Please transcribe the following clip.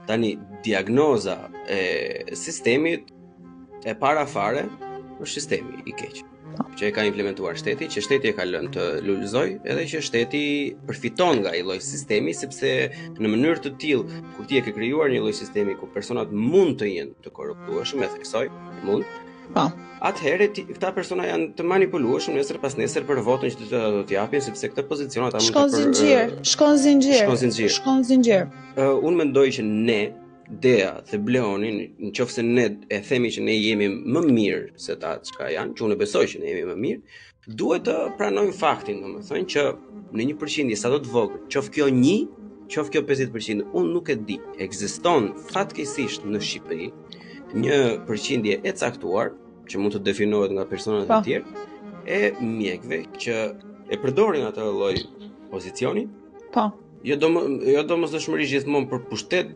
Tani diagnoza e sistemit e para fare është sistemi i keq që e ka implementuar shteti, që shteti e ka lënë të lulëzoj, edhe që shteti përfiton nga ai lloj sistemi, sepse në mënyrë të tillë kur ti e ke krijuar një lloj sistemi ku personat mund të jenë të korruptueshëm, e theksoj, mund. Po. Atëherë këta persona janë të manipulueshëm nesër pas nesër për votën që do t'i japin, sepse këtë pozicion ata mund të shkon zinxhir. Unë mendoj që ne Dea dhe Bleoni, nëse ne e themi që ne jemi më mirë se ta çka janë, që unë besoj që ne jemi më mirë, duhet të pranojmë faktin, domethënë që në një përqindje sa do të vogël, qoftë kjo 1, qoftë kjo 50%, unë nuk e di. Ekziston fatkeqësisht në Shqipëri një përqindje e caktuar që mund të definohet nga personat e tjerë e mjekëve që e përdorin atë lloj pozicioni. Po. Jo domosdoshmërisht gjithmonë për pushtet,